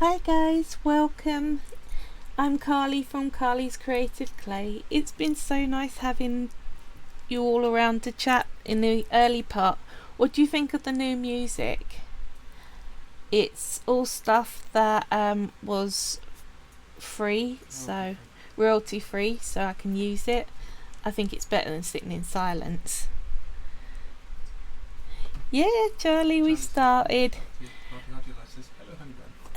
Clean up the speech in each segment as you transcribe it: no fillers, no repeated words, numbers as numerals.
Hi guys, welcome. I'm Carly from Carly's Creative Clay. It's been so nice having you all around to chat in the early part. What do you think of the new music? It's all stuff that was free, so royalty free, so I can use it. I think it's better than sitting in silence. Yeah, Charlie, we started.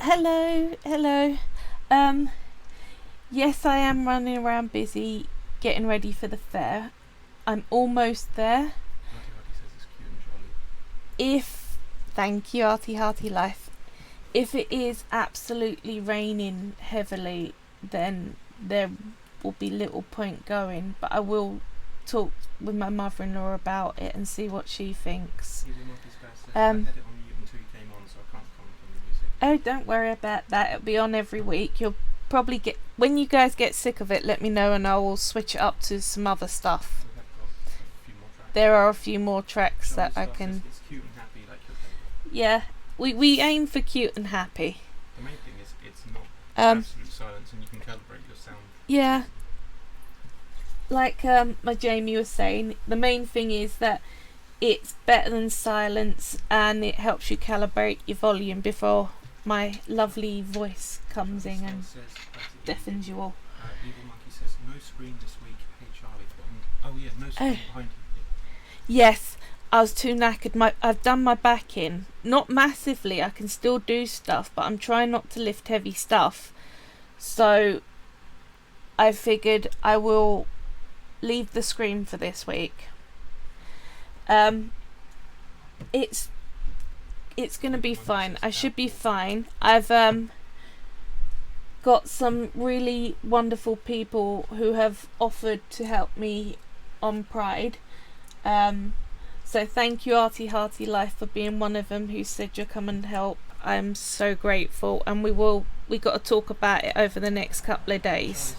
Hello. Yes, I am running around busy getting ready for the fair. I'm almost there. Thank you, Hearty Life. If it is absolutely raining heavily, then there will be little point going, but I will talk with my mother-in-law about it and see what she thinks. Oh, don't worry about that. It'll be on every week. You'll probably get, when you guys get sick of it, let me know and I will switch it up to some other stuff. There are a few more tracks that I can. It's cute and happy, like yeah, we aim for cute and happy. The main thing is it's not absolute silence, and you can calibrate your sound. Yeah. Like my Jamie was saying, the main thing is that it's better than silence, and it helps you calibrate your volume before my lovely voice comes in and deafens you all. Evil Monkey says no screen this week. Hey Charlie. Oh yeah, no screen behind you. Yes, I was too knackered. I've done my back in. Not massively, I can still do stuff, but I'm trying not to lift heavy stuff. So I figured I will leave the screen for this week. It's gonna be fine. I should be fine. I've got some really wonderful people who have offered to help me on Pride. So thank you, Hearty Life, for being one of them who said you'll come and help. I'm so grateful, and we got to talk about it over the next couple of days.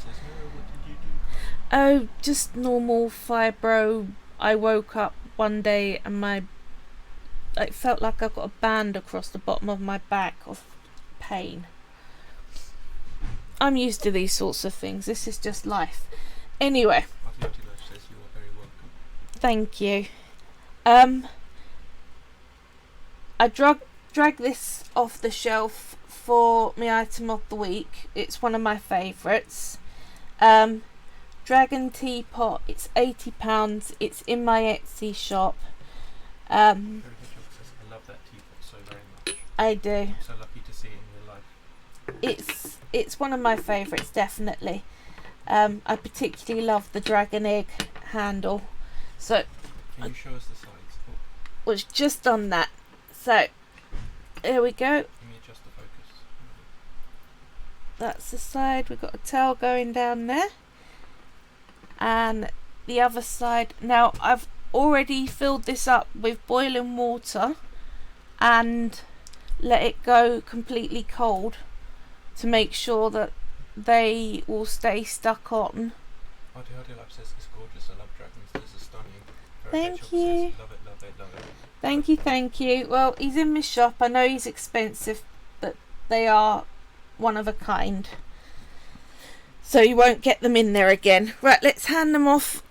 Oh, just normal fibro. I woke up one day and it felt like I've got a band across the bottom of my back of pain. I'm used to these sorts of things. This is just life. Anyway. Thank you. I drag this off the shelf for my item of the week. It's one of my favourites. Dragon Teapot. It's £80. It's in my Etsy shop. I love that teapot so very much. I do. I'm so lucky to see it in real life. It's one of my favourites, definitely. I particularly love the dragon egg handle. So can you show us the sides? Was just on that. So here we go. Let me adjust the focus. That's the side. We've got a tail going down there. And the other side. Now I've already filled this up with boiling water and let it go completely cold to make sure that they will stay stuck on. Hearty Life says it's gorgeous. I love dragons. This is stunning. Thank you. Says, love it. Thank you. Well, he's in my shop. I know he's expensive, but they are one of a kind. So you won't get them in there again. Right, let's hand them off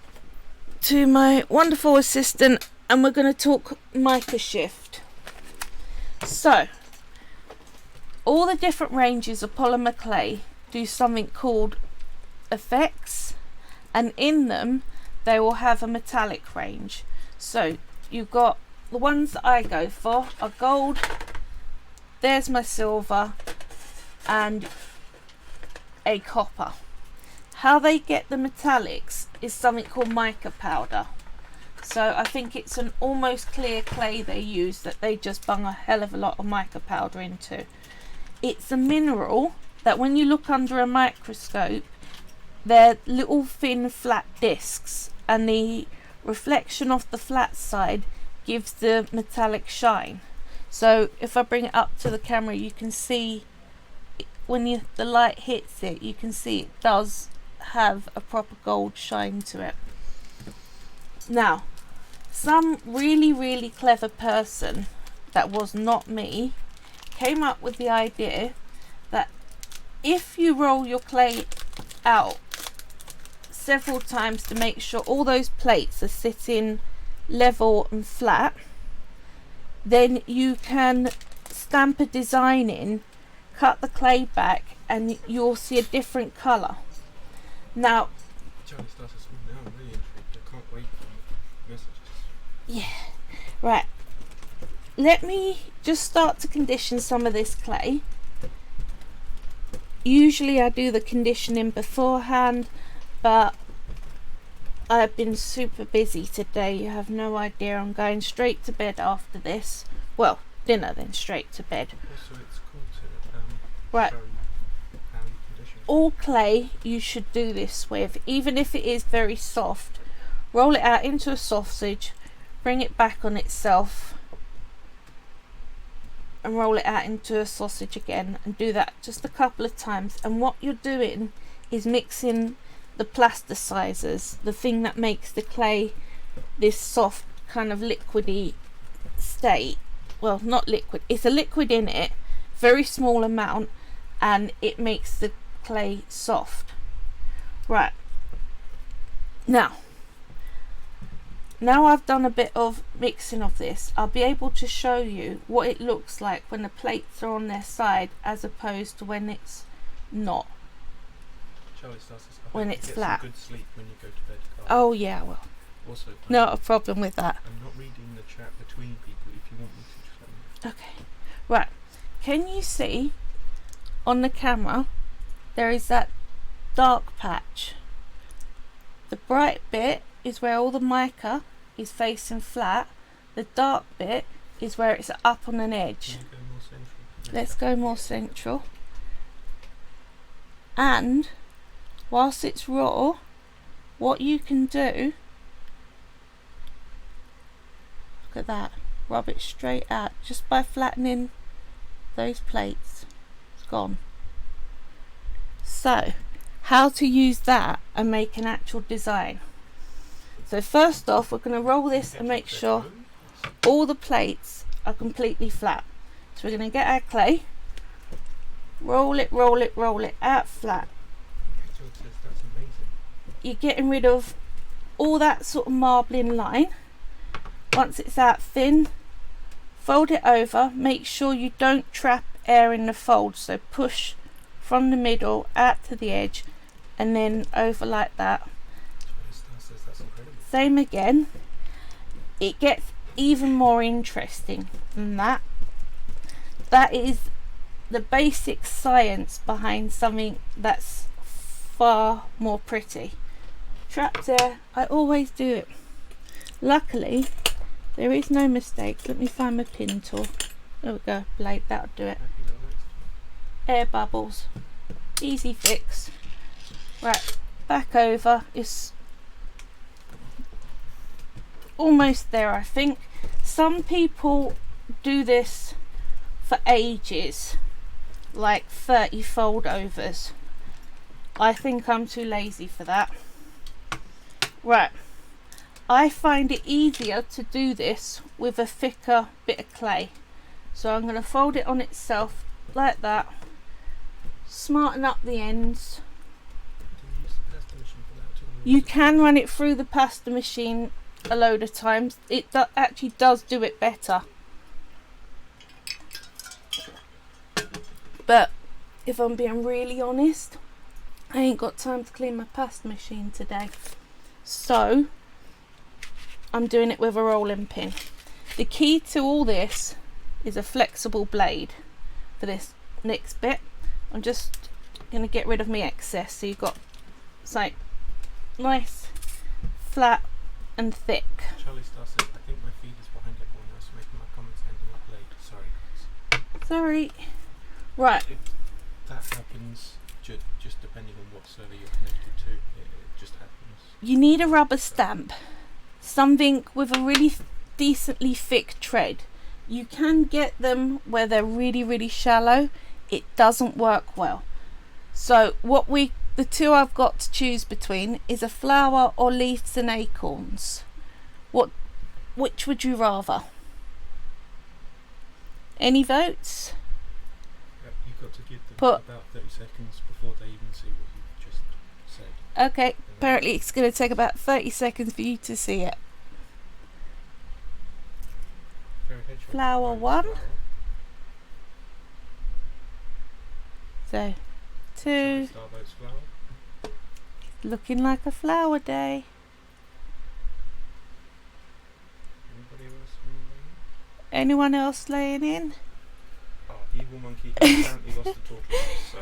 to my wonderful assistant, and we're going to talk Mica Shift. So, all the different ranges of Polymer Clay do something called effects, and in them they will have a metallic range. So you've got the ones that I go for are gold, there's my silver, and a copper. How they get the metallics is something called mica powder. So I think it's an almost clear clay they use that they just bung a hell of a lot of mica powder into. It's a mineral that when you look under a microscope, they're little thin flat discs, and the reflection off the flat side gives the metallic shine. So if I bring it up to the camera, you can see when the light hits it, you can see it does have a proper gold shine to it. Now, some really clever person that was not me came up with the idea if you roll your clay out several times to make sure all those plates are sitting level and flat, then you can stamp a design in, cut the clay back, and you'll see a different colour. Now, Charlie starts us all now. I'm really intrigued. I can't wait for messages. yeah, right. Let me just start to condition some of this clay. Usually I do the conditioning beforehand, but I've been super busy today. You have no idea. I'm going straight to bed after this. Well, dinner then straight to bed. Also, it's cool to Right. show how you condition. All clay you should do this with, even if it is very soft. Roll it out into a sausage, bring it back on itself, and roll it out into a sausage again, and do that just a couple of times. And what you're doing is mixing the plasticizers, the thing that makes the clay this soft kind of liquidy state. Well, not liquid, it's a liquid in it, very small amount, and it makes the clay soft. Right, now I've done a bit of mixing of this, I'll be able to show you what it looks like when the plates are on their side as opposed to when it's not. Charlie starts us. When it's flat. Some good sleep when you go to bed, Carl. Oh yeah, well, Also, not a problem with that. I'm not reading the chat between people. If you want me to, just let me know. Okay, right, can you see on the camera there is that dark patch? The bright bit is where all the mica is facing flat, the dark bit is where it's up on an edge. Can you go more central? Let's go more central. And whilst it's raw, what you can do, look at that, rub it straight out just by flattening those plates. It's gone. So, how to use that and make an actual design. So first off, we're going to roll this and make sure all the plates are completely flat. So we're going to get our clay, roll it, roll it, roll it out flat. That's amazing. You're getting rid of all that sort of marbling line. Once it's out thin, fold it over, make sure you don't trap air in the fold, so push from the middle out to the edge and then over like that. Charlie Star says that's incredible. Same again. It gets even more interesting than that. That is the basic science behind something that's far more pretty. Trapped air, I always do it. Luckily, there is no mistakes. Let me find my pin tool. There we go, blade, that'll do it. Happy little next. Air bubbles, easy fix. Right, back over. It's almost there, I think. Some people do this for ages, like 30 fold overs. I think I'm too lazy for that. Right, I find it easier to do this with a thicker bit of clay. So I'm going to fold it on itself like that, smarten up the ends. Do you use the pasta machine for that too? You can run it through the pasta machine a load of times. It actually does do it better. But if I'm being really honest, I ain't got time to clean my pasta machine today. So I'm doing it with a rolling pin. The key to all this is a flexible blade for this next bit. I'm just going to get rid of my excess, so you've got like nice, flat and thick. Charlie Star says, I think my feed is behind everyone else, making my comments ending up late. Sorry, guys. Sorry. Right, That happens just depending on what server you're connected to. It just happens. you need a rubber stamp, something with a really decently thick tread. You can get them where they're really, really shallow. It doesn't work well. So the two I've got to choose between is a flower or leaves and acorns. Which would you rather? Any votes? You've got to give them put. About 30 seconds before they even see what you've just said. Okay, apparently it's going to take about 30 seconds for you to see it. Fairy hedgehog Flower likes 1. flower. So, Charlie 2. Star votes flower. Looking like a flower day. Anybody else want to weigh in? Anyone else laying in? Oh, Evil Monkey has apparently lost the tortoise, so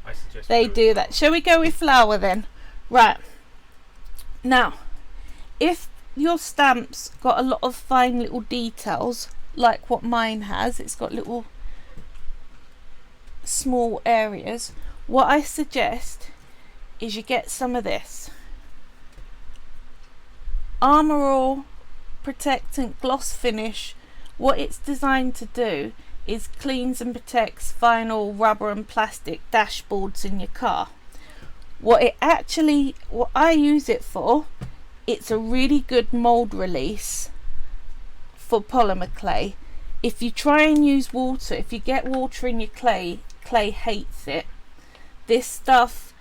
I suggest They we go do with that. flower. Shall we go with flower then? Right. Now, if your stamp's got a lot of fine little details, like what mine has, it's got little small areas, what I suggest is you get some of this. Armour All Protectant Gloss Finish. What it's designed to do is cleans and protects vinyl, rubber and plastic dashboards in your car. What I use it for, it's a really good mould release for polymer clay. If you try and use water, if you get water in your clay hates it. This stuff,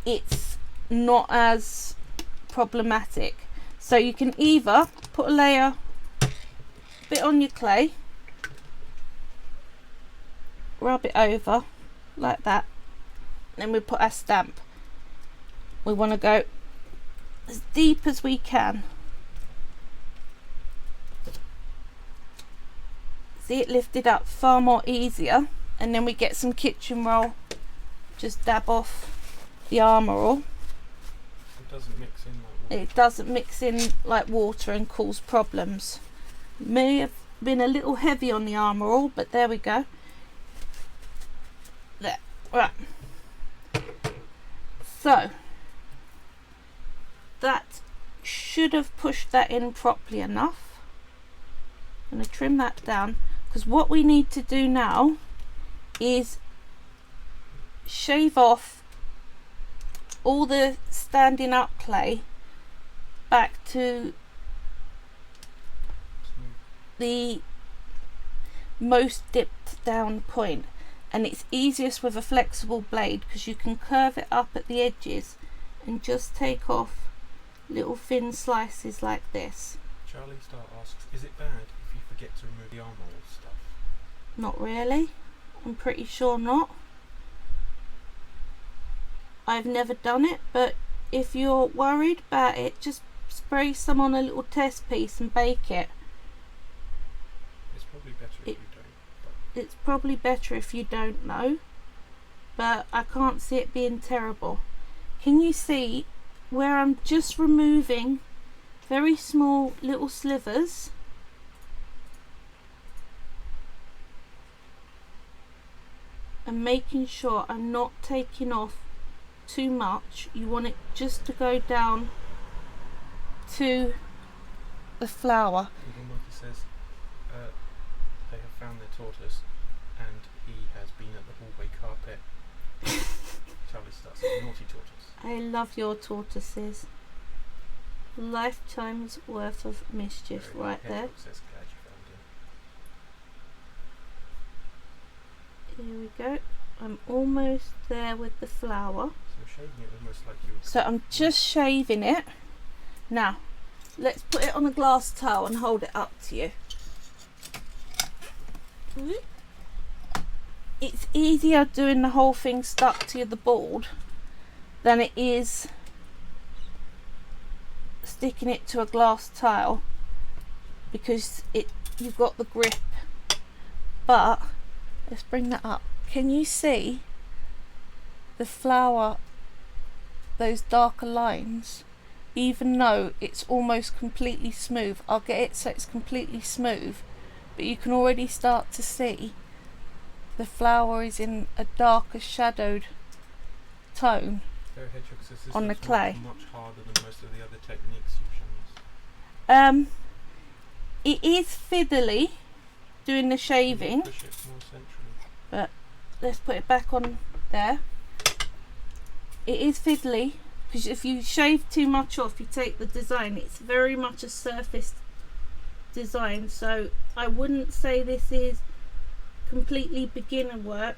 it's not as problematic. So you can either put a layer bit on your clay, rub it over like that, then we put our stamp. We want to go as deep as we can. See it lifted up far more easier, and then we get some kitchen roll, just dab off the Armour All. It doesn't mix in like water. It doesn't mix in like water and cause problems. May have been a little heavy on the Armour All, but there we go. There, right. So that should have pushed that in properly enough. I'm going to trim that down, because what we need to do now is shave off all the standing up clay back to the most dipped down point, and it's easiest with a flexible blade because you can curve it up at the edges and just take off little thin slices like this. Charlie Star asks, is it bad if you forget to remove the Armour All stuff? Not really, I'm pretty sure not. I've never done it, but if you're worried about it, just spray some on a little test piece and bake it. It's probably better if you don't. It's probably better if you don't know, but I can't see it being terrible. Can you see where I'm just removing very small little slivers? And making sure I'm not taking off too much. You want it just to go down to the flower. Evil Monkey says they have found their tortoise and he has been at the hallway carpet. Charlie Star says, naughty tortoise. I love your tortoises. Lifetime's worth of mischief Fairy right there. Hedgehog says, glad you found him. Here we go. I'm almost there with the flower. So shaving it almost like you would. So I'm just shaving it. Now, let's put it on a glass towel and hold it up to you. It's easier doing the whole thing stuck to the board than it is sticking it to a glass tile, because you've got the grip. But let's bring that up. Can you see the flower, those darker lines? Even though it's almost completely smooth, I'll get it so it's completely smooth, but you can already start to see the flower is in a darker shadowed tone Fairy Hedgehog says this on the looks clay. much harder than most of the other techniques you've shown us. It is fiddly doing the shaving. Push it more centrally. Let's put it back on there. It is fiddly because if you shave too much off, you take the design. It's very much a surfaced design, so I wouldn't say this is completely beginner work.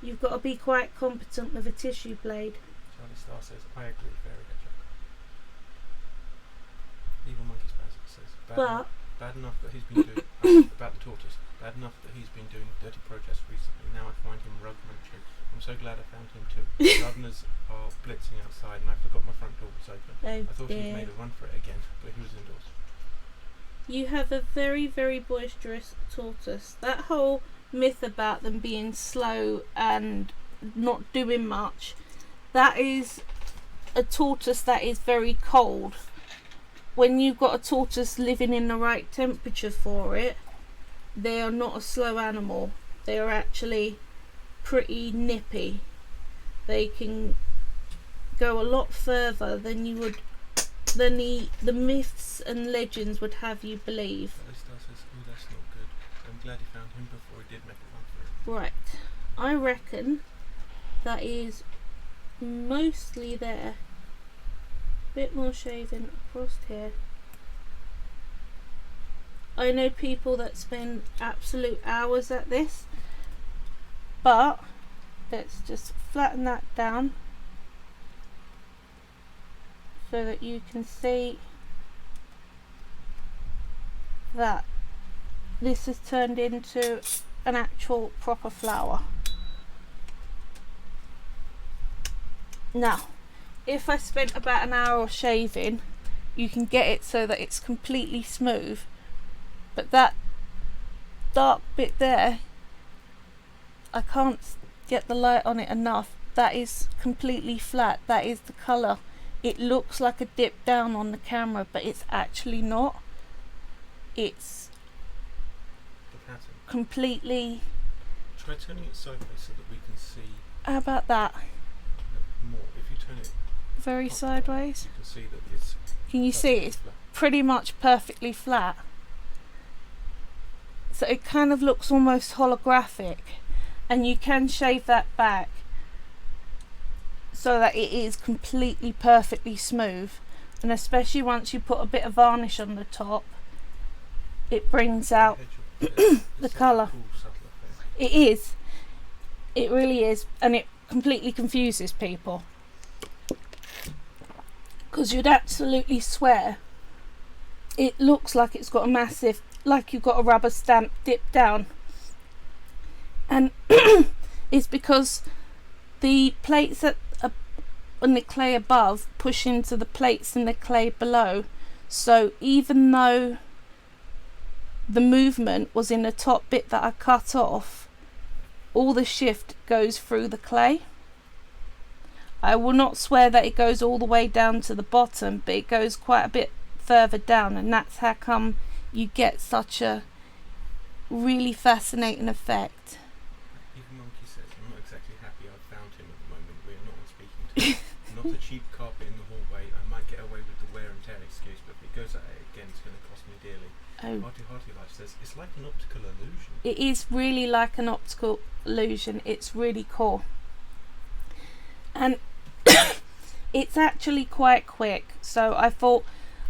You've got to be quite competent with a tissue blade. Charlie Star says, I agree, Fairy Hedgehog. Evil Monkey Spazzic says, bad enough that he's been doing about the tortoise. Bad enough that he's been doing dirty protests recently. Now I find him rug munching. I'm so glad I found him too. The gardeners are blitzing outside, and I forgot my front door was open. I thought he'd made a run for it again, but he was indoors. You have a very, very boisterous tortoise. That whole myth about them being slow and not doing much, that is a tortoise that is very cold. When you've got a tortoise living in the right temperature for it, they are not a slow animal. They are actually pretty nippy. They can go a lot further than you would, than the myths and legends would have you believe. Charlie Star says, oh, that's not good. I'm glad he found him before he did make a run for it. Right, I reckon that is mostly there. Bit more shaving across here. I know people that spend absolute hours at this, but let's just flatten that down so that you can see that this has turned into an actual proper flower. Now, if I spent about an hour shaving, you can get it so that it's completely smooth, but that dark bit there, I can't get the light on it enough. That is completely flat. That is the colour. It looks like a dip down on the camera, but it's actually not. It's The pattern. completely... Try turning it sideways so that we can see How about that? more. If you turn it Very up, sideways. you can see that it's Can you see it's flat. pretty much perfectly flat? So it kind of looks almost holographic, and you can shave that back so that it is completely perfectly smooth, and especially once you put a bit of varnish on the top, it brings out the colour. Cool, subtle effect. It is, it really is, and it completely confuses people, because you'd absolutely swear it looks like it's got a massive, like you've got a rubber stamp dip down, and it's because the plates on the clay above push into the plates in the clay below. So even though the movement was in the top bit that I cut off, all the shift goes through the clay. I will not swear that it goes all the way down to the bottom, but it goes quite a bit further down, and that's how come you get such a really fascinating effect. Even Monkey says, I'm not exactly happy I've found him at the moment. We're not on speaking terms. Not a cheap carpet in the hallway. I might get away with the wear and tear excuse, but if it goes at it again, it's going to cost me dearly. Hearty Life says, it's like an optical illusion. It is really like an optical illusion. It's really cool. And it's actually quite quick, so I thought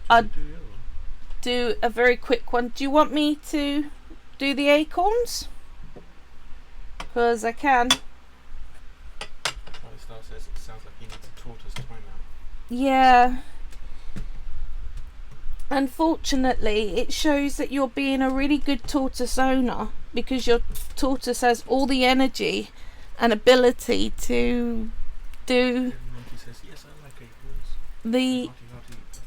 I'd Do the other one. do a very quick one. Do you want me to do the acorns? Because I can. Charlie Star says, it sounds like he needs a tortoise timeout. Yeah. Unfortunately, it shows that you're being a really good tortoise owner, because your tortoise has all the energy and ability to do Even Monkey says, yes, I like acorns. the Hearty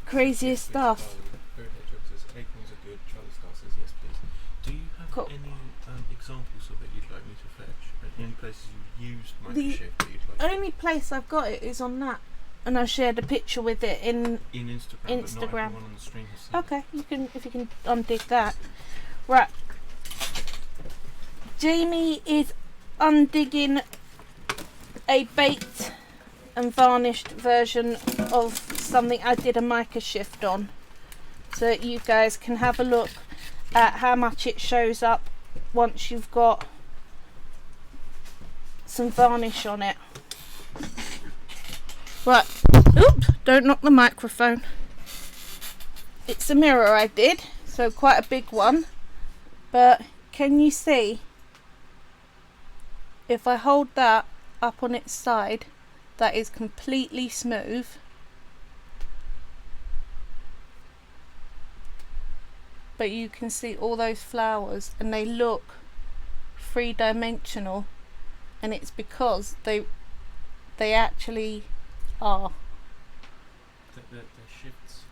craziest yes, please. stuff. Fairy Hedgehog says, acorns are good. Charlie Star says, yes, please. Do you have Cool. any examples of it you'd like me to fetch? Any places you used Mica The Shift that you'd like to only place I've got it is on that, and I shared a picture with it in. in Instagram, but not Instagram. everyone on the stream has seen Okay, you can, if you can undig that. Right. Jamie is undigging a baked and varnished version of something I did a Mica Shift on, so that you guys can have a look at how much it shows up once you've got some varnish on it. Right, oops, don't knock the microphone. It's a mirror I did, so quite a big one, but can you see if I hold that up on its side, that is completely smooth. But you can see all those flowers and they look three-dimensional, and it's because they actually are.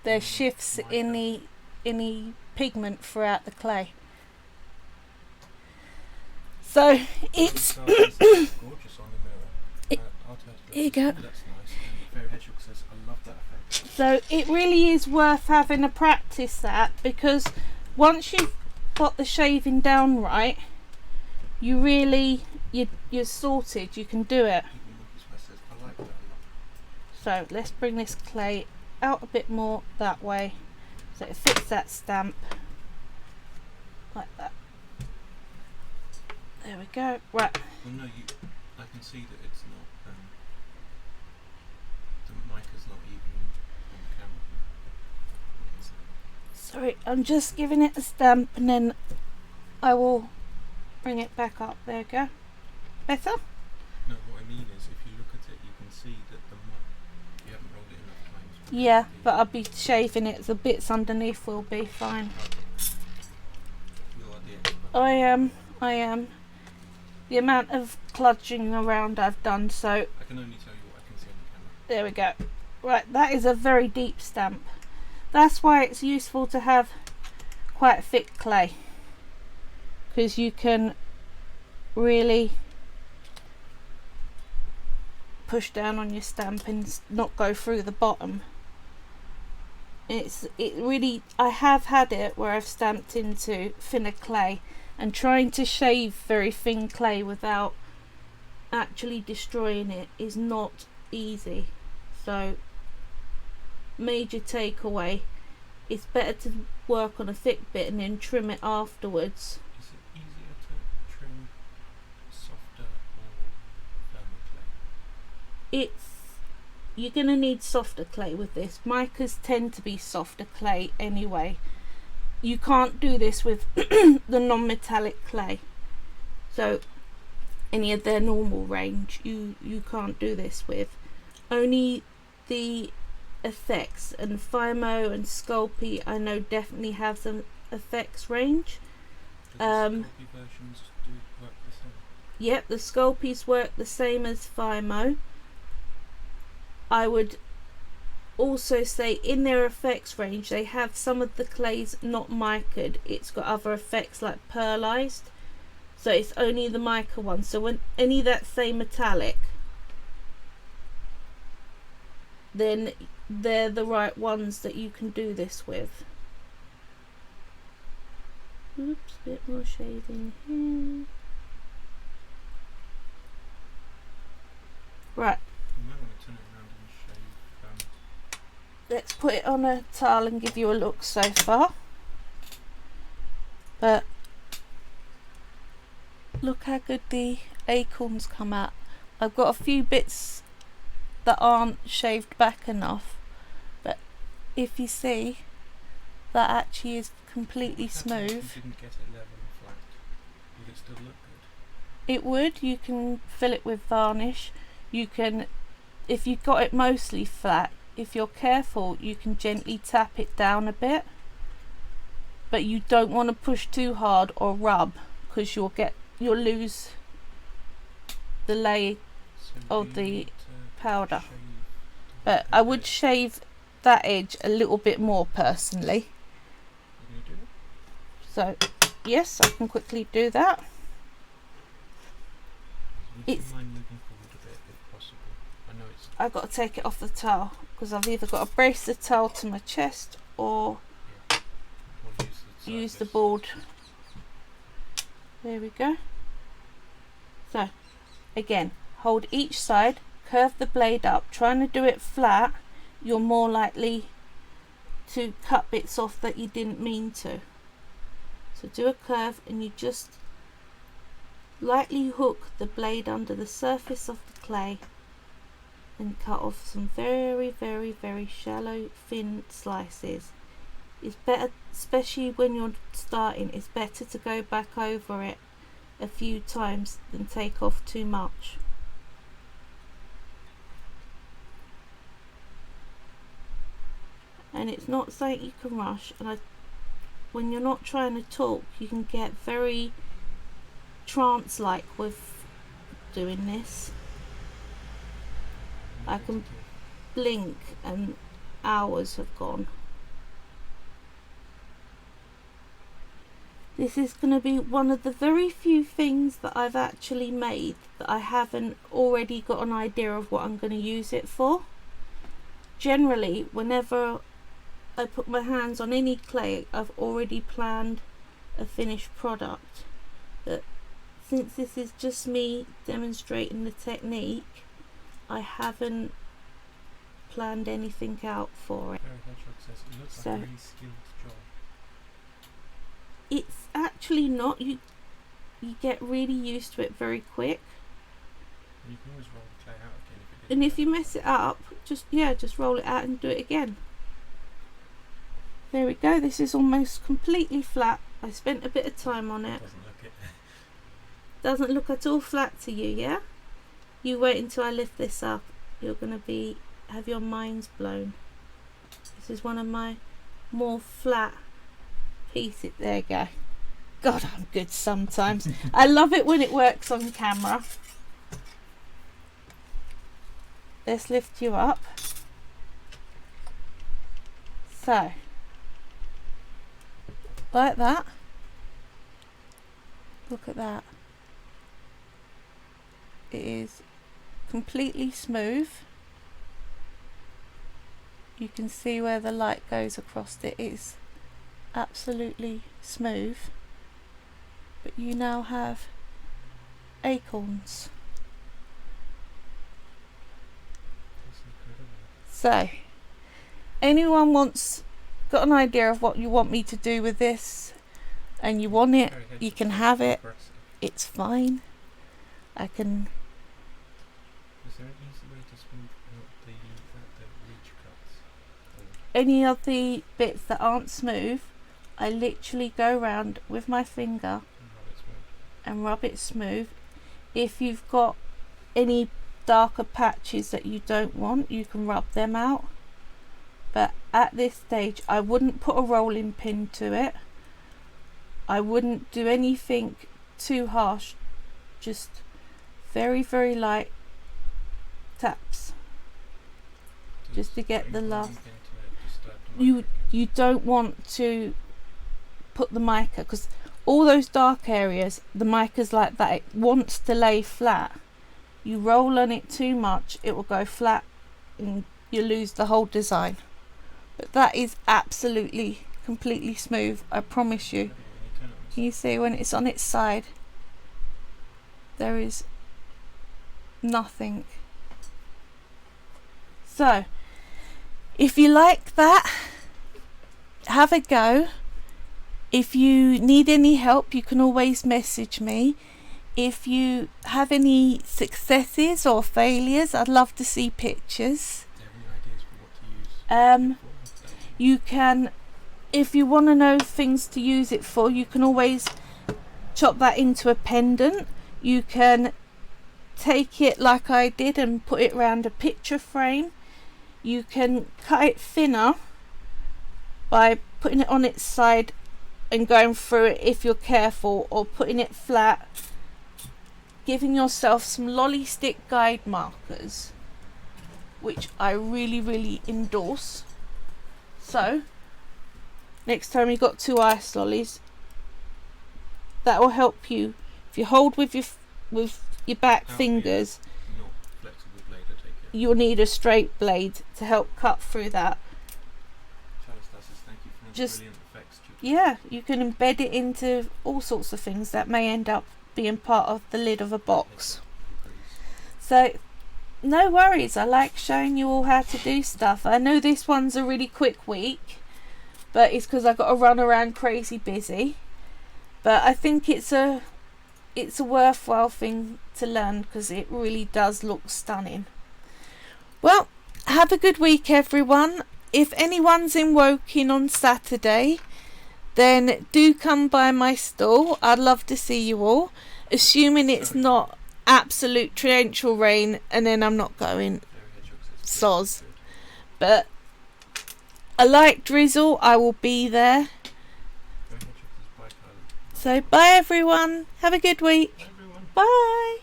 They're shifts in the pigment throughout the clay. So it's gorgeous on the mirror. Here you go. That's nice. And Fairy Hedgehog says, I love that effect. So it really is worth having a practice that, because once you've got the shaving down right, you really you're sorted. You can do it. I like that a lot. So let's bring this clay out a bit more that way, so it fits that stamp like that. There we go. Right. Well, no, I can see that it's not. The mica's not even on camera. Sorry, I'm just giving it a stamp and then I will bring it back up. There we go. Better? No, what I mean is, if you look at it, you can see that you haven't rolled it enough times. Yeah, but I'll be shaving it. The bits underneath will be fine. You are the expert. I am. The amount of kludging around I've done, so I can only tell you what I can see on the camera. there we go. Right, that is a very deep stamp. That's why it's useful to have quite thick clay, because you can really push down on your stamp and not go through the bottom. I have had it where I've stamped into thinner clay, and trying to shave very thin clay without actually destroying it is not easy. So major takeaway, it's better to work on a thick bit and then trim it afterwards. Is it easier to trim softer or firmer clay? You're going to need softer clay with this. Micas tend to be softer clay anyway. You can't do this with the non-metallic clay. So any of their normal range, you can't do this with. Only the effects, and Fimo and Sculpey I know definitely have some effects range. Do the Sculpey versions work the same? Yep, the Sculpeys work the same as Fimo. I would also say in their effects range they have some of the clays not micaed. It's got other effects like pearlized, so it's only the mica one. So when any that say metallic, then they're the right ones that you can do this with. Oops, a bit more shaving here. Right. You might want to turn it around and shave. Let's put it on a towel and give you a look so far. But look how good the acorns come out. I've got a few bits that aren't shaved back enough, but if you see, that actually is completely smooth. If you didn't get it level and flat, would it still look good? It would. You can fill it with varnish. You can, if you've got it mostly flat, if you're careful, you can gently tap it down a bit, but you don't want to push too hard or rub, because you'll lose the layer of the powder. But I would shave that edge a little bit more personally. So yes, I can quickly do that. It's, mind moving forward a bit if possible. I know it's. I've got to take it off the towel because I've either got to brace the towel to my chest or use the board. There we go. So again, hold each side, curve the blade up. Trying to do it flat, you're more likely to cut bits off that you didn't mean to. So do a curve and you just lightly hook the blade under the surface of the clay and cut off some very, very, very shallow, thin slices. It's better, especially when you're starting, it's better to go back over it a few times than take off too much. And it's not something you can rush, and when you're not trying to talk, you can get very trance-like with doing this. I can blink and hours have gone. This is going to be one of the very few things that I've actually made that I haven't already got an idea of what I'm going to use it for. Generally, whenever I put my hands on any clay, I've already planned a finished product. But since this is just me demonstrating the technique, I haven't planned anything out for it. It looks like a really skilled job. It's actually not. You get really used to it very quick. You can always roll the clay out again. And if you mess it up, just roll it out and do it again. There we go. This is almost completely flat. I spent a bit of time on it. Doesn't look at all flat to you, yeah? You wait until I lift this up. You're gonna have your minds blown. This is one of my more flat pieces. There you go. God, I'm good sometimes. I love it when it works on camera. Let's lift you up. So, like that. Look at that. It is completely smooth. You can see where the light goes across it. It's absolutely smooth. But you now have acorns. So, anyone got an idea of what you want me to do with this, and you want it, you can have it. It's fine. I can. Is there an easy way to smooth out the ridge cuts? Any of the bits that aren't smooth, I literally go around with my finger and rub it smooth. If you've got any darker patches that you don't want, you can rub them out. But at this stage, I wouldn't put a rolling pin to it. I wouldn't do anything too harsh. Just very, very light taps. Just to get the last. You don't want to put the mica, because all those dark areas, the mica's like that. It wants to lay flat. You roll on it too much, it will go flat and you lose the whole design. But that is absolutely completely smooth, I promise you. Can you see when it's on its side? There is nothing. So, if you like that, have a go. If you need any help, you can always message me. If you have any successes or failures, I'd love to see pictures. Do you have any ideas for what to use? You can, if you want to know things to use it for, you can always chop that into a pendant. You can take it like I did and put it around a picture frame. You can cut it thinner by putting it on its side and going through it if you're careful, or putting it flat, giving yourself some lolly stick guide markers, which I really, really endorse. So next time you've got 2 ice lollies, that will help you. If you hold with your back fingers, Not flexible blade, I take it. you'll need a straight blade to help cut through that. Thank you for Just brilliant effects. yeah, you can embed it into all sorts of things that may end up being part of the lid of a box. So no worries, I like showing you all how to do stuff. I know this one's a really quick week, but it's because I've got to run around crazy busy. But I think it's a worthwhile thing to learn, because it really does look stunning. Well, have a good week everyone. If anyone's in Woking on Saturday, then do come by my stall. I'd love to see you all. assuming it's not absolute torrential rain, and then I'm not going soz. But a light drizzle, I will be there. So bye everyone, have a good week. Everyone. Bye.